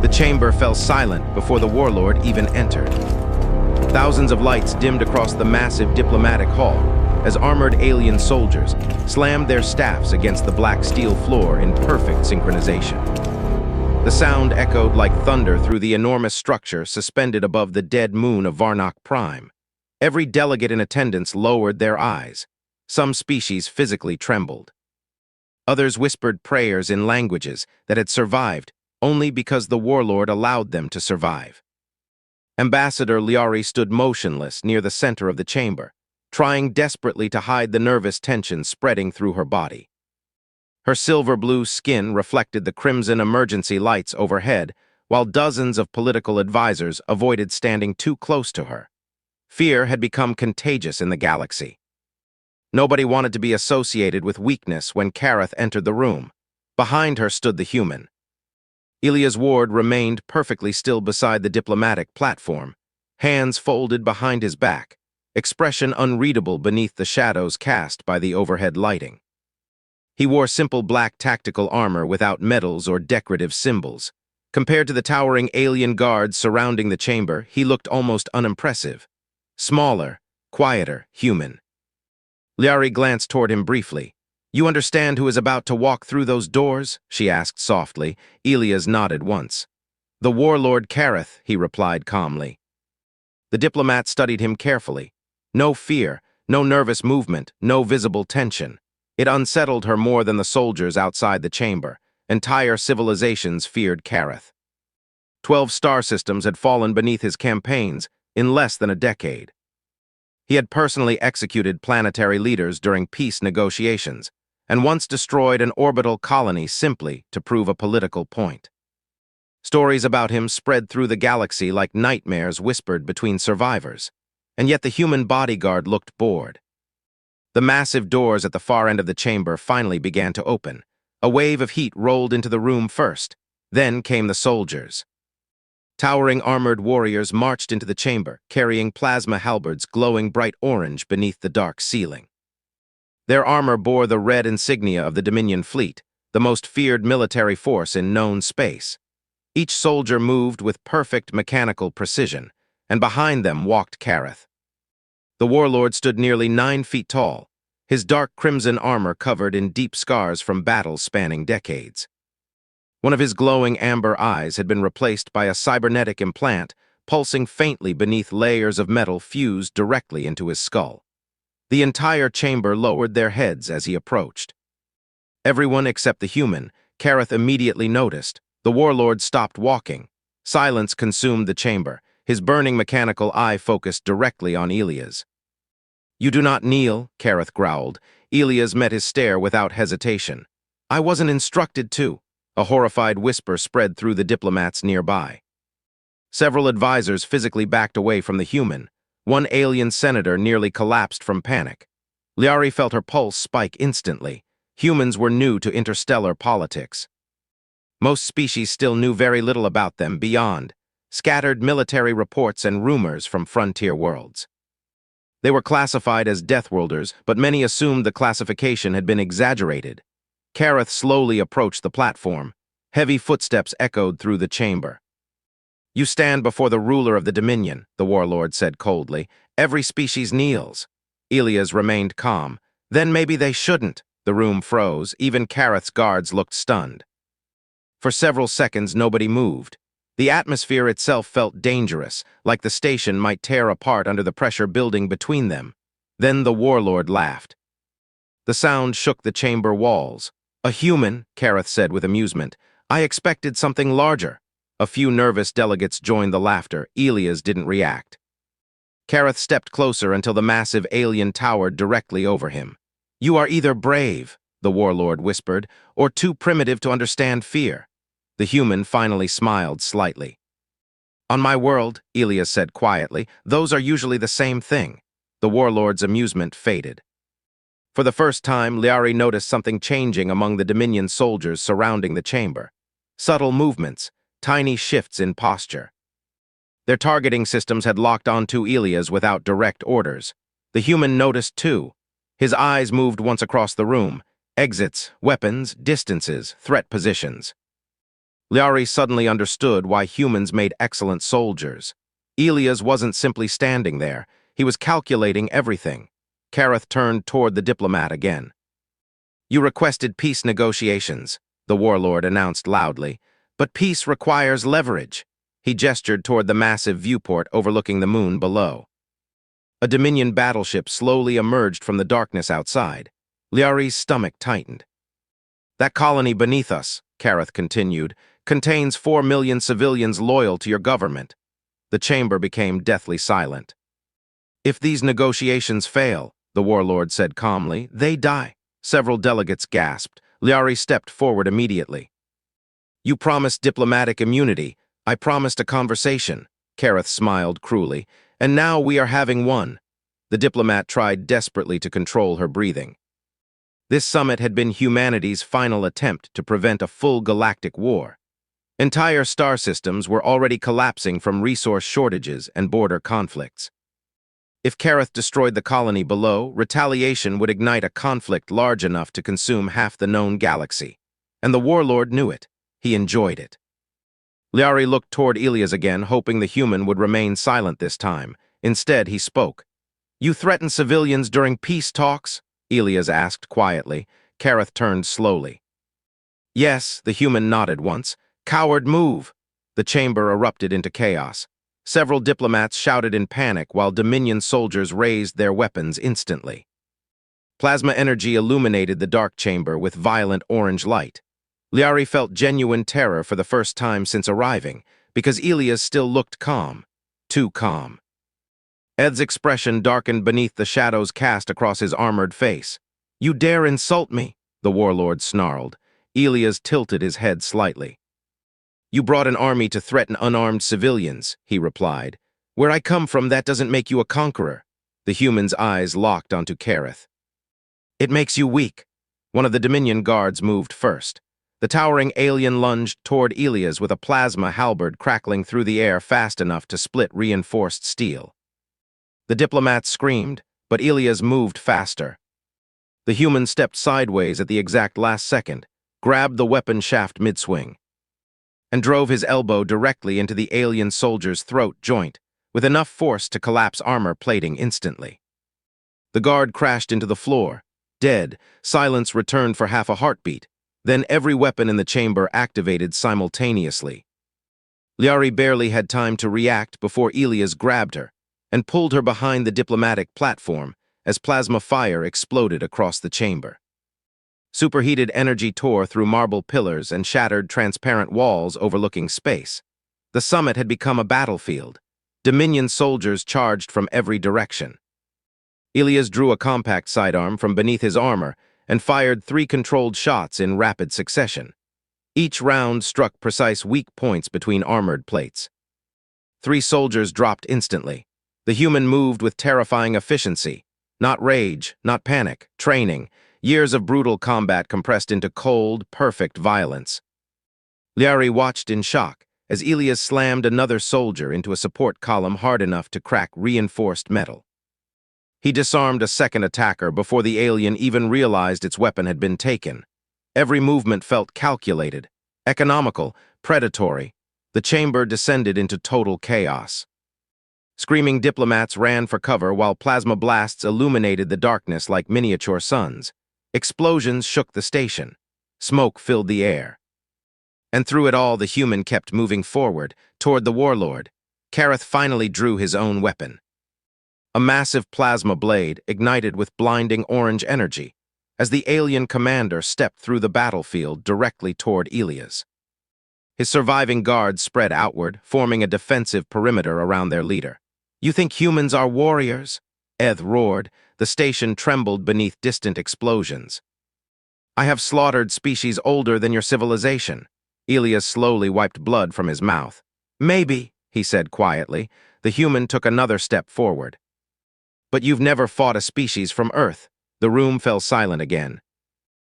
The chamber fell silent before the Warlord even entered. Thousands of lights dimmed across the massive diplomatic hall as armored alien soldiers slammed their staffs against the black steel floor in perfect synchronization. The sound echoed like thunder through the enormous structure suspended above the dead moon of Varnock Prime. Every delegate in attendance lowered their eyes. Some species physically trembled. Others whispered prayers in languages that had survived only because the Warlord allowed them to survive. Ambassador Liari stood motionless near the center of the chamber, trying desperately to hide the nervous tension spreading through her body. Her silver-blue skin reflected the crimson emergency lights overhead, while dozens of political advisors avoided standing too close to her. Fear had become contagious in the galaxy. Nobody wanted to be associated with weakness when Kareth entered the room. Behind her stood the human. Elias Ward remained perfectly still beside the diplomatic platform, hands folded behind his back, expression unreadable beneath the shadows cast by the overhead lighting. He wore simple black tactical armor without medals or decorative symbols. Compared to the towering alien guards surrounding the chamber, he looked almost unimpressive. Smaller, quieter, human. Liari glanced toward him briefly. "You understand who is about to walk through those doors?" she asked softly. Elias nodded once. "The Warlord Kareth," he replied calmly. The diplomat studied him carefully. No fear, no nervous movement, no visible tension. It unsettled her more than the soldiers outside the chamber. Entire civilizations feared Kareth. 12 star systems had fallen beneath his campaigns in less than a decade. He had personally executed planetary leaders during peace negotiations, and once destroyed an orbital colony simply to prove a political point. Stories about him spread through the galaxy like nightmares whispered between survivors, and yet the human bodyguard looked bored. The massive doors at the far end of the chamber finally began to open. A wave of heat rolled into the room first, then came the soldiers. Towering armored warriors marched into the chamber, carrying plasma halberds glowing bright orange beneath the dark ceiling. Their armor bore the red insignia of the Dominion fleet, the most feared military force in known space. Each soldier moved with perfect mechanical precision, and behind them walked Kareth. The Warlord stood nearly 9 feet tall, his dark crimson armor covered in deep scars from battles spanning decades. One of his glowing amber eyes had been replaced by a cybernetic implant, pulsing faintly beneath layers of metal fused directly into his skull. The entire chamber lowered their heads as he approached. Everyone except the human, Kareth immediately noticed. The Warlord stopped walking. Silence consumed the chamber, his burning mechanical eye focused directly on Elias. "You do not kneel," Kareth growled. Elias met his stare without hesitation. "I wasn't instructed to." A horrified whisper spread through the diplomats nearby. Several advisors physically backed away from the human. One alien senator nearly collapsed from panic. Liari felt her pulse spike instantly. Humans were new to interstellar politics. Most species still knew very little about them beyond scattered military reports and rumors from frontier worlds. They were classified as Deathworlders, but many assumed the classification had been exaggerated. Kareth slowly approached the platform. Heavy footsteps echoed through the chamber. "You stand before the ruler of the Dominion," the Warlord said coldly. "Every species kneels." Elias remained calm. "Then maybe they shouldn't." The room froze. Even Kareth's guards looked stunned. For several seconds, nobody moved. The atmosphere itself felt dangerous, like the station might tear apart under the pressure building between them. Then the Warlord laughed. The sound shook the chamber walls. "A human," Kareth said with amusement. "I expected something larger." A few nervous delegates joined the laughter. Elias didn't react. Kareth stepped closer until the massive alien towered directly over him. "You are either brave," the Warlord whispered, "or too primitive to understand fear." The human finally smiled slightly. "On my world," Elias said quietly, "those are usually the same thing." The Warlord's amusement faded. For the first time, Liari noticed something changing among the Dominion soldiers surrounding the chamber. Subtle movements, tiny shifts in posture. Their targeting systems had locked onto Elias without direct orders. The human noticed too. His eyes moved once across the room. Exits, weapons, distances, threat positions. Liari suddenly understood why humans made excellent soldiers. Elias wasn't simply standing there, he was calculating everything. Kareth turned toward the diplomat again. "You requested peace negotiations," the warlord announced loudly, "but peace requires leverage." He gestured toward the massive viewport overlooking the moon below. A Dominion battleship slowly emerged from the darkness outside. Liari's stomach tightened. "That colony beneath us," Kareth continued, "contains 4 million civilians loyal to your government." The chamber became deathly silent. "If these negotiations fail," the warlord said calmly, "they die." Several delegates gasped. Liari stepped forward immediately. "You promised diplomatic immunity. I promised a conversation." Kareth smiled cruelly. "And now we are having one." The diplomat tried desperately to control her breathing. This summit had been humanity's final attempt to prevent a full galactic war. Entire star systems were already collapsing from resource shortages and border conflicts. If Kareth destroyed the colony below, retaliation would ignite a conflict large enough to consume half the known galaxy. And the warlord knew it. He enjoyed it. Liari looked toward Elias again, hoping the human would remain silent this time. Instead, he spoke. "You threaten civilians during peace talks?" Elias asked quietly. Kareth turned slowly. "Yes," the human nodded once. "Coward move!" The chamber erupted into chaos. Several diplomats shouted in panic while Dominion soldiers raised their weapons instantly. Plasma energy illuminated the dark chamber with violent orange light. Liari felt genuine terror for the first time since arriving, because Elias still looked calm. Too calm. Ed's expression darkened beneath the shadows cast across his armored face. "You dare insult me?" the warlord snarled. Elias tilted his head slightly. "You brought an army to threaten unarmed civilians," he replied. "Where I come from, that doesn't make you a conqueror." The human's eyes locked onto Kareth. "It makes you weak." One of the Dominion guards moved first. The towering alien lunged toward Elias with a plasma halberd crackling through the air fast enough to split reinforced steel. The diplomat screamed, but Elias moved faster. The human stepped sideways at the exact last second, grabbed the weapon shaft mid-swing, and drove his elbow directly into the alien soldier's throat joint, with enough force to collapse armor plating instantly. The guard crashed into the floor. Dead, silence returned for half a heartbeat. Then every weapon in the chamber activated simultaneously. Liari barely had time to react before Elias grabbed her and pulled her behind the diplomatic platform as plasma fire exploded across the chamber. Superheated energy tore through marble pillars and shattered transparent walls overlooking space. The summit had become a battlefield. Dominion soldiers charged from every direction. Elias drew a compact sidearm from beneath his armor and fired 3 controlled shots in rapid succession. Each round struck precise weak points between armored plates. 3 soldiers dropped instantly. The human moved with terrifying efficiency. Not rage, not panic, training. Years of brutal combat compressed into cold, perfect violence. Liari watched in shock as Elias slammed another soldier into a support column hard enough to crack reinforced metal. He disarmed a second attacker before the alien even realized its weapon had been taken. Every movement felt calculated, economical, predatory. The chamber descended into total chaos. Screaming diplomats ran for cover while plasma blasts illuminated the darkness like miniature suns. Explosions shook the station. Smoke filled the air. And through it all, the human kept moving forward, toward the warlord. Kareth finally drew his own weapon. A massive plasma blade ignited with blinding orange energy as the alien commander stepped through the battlefield directly toward Elias. His surviving guards spread outward, forming a defensive perimeter around their leader. "You think humans are warriors?" Eth roared. The station trembled beneath distant explosions. "I have slaughtered species older than your civilization." Elias slowly wiped blood from his mouth. "Maybe," he said quietly. The human took another step forward. "But you've never fought a species from Earth." The room fell silent again.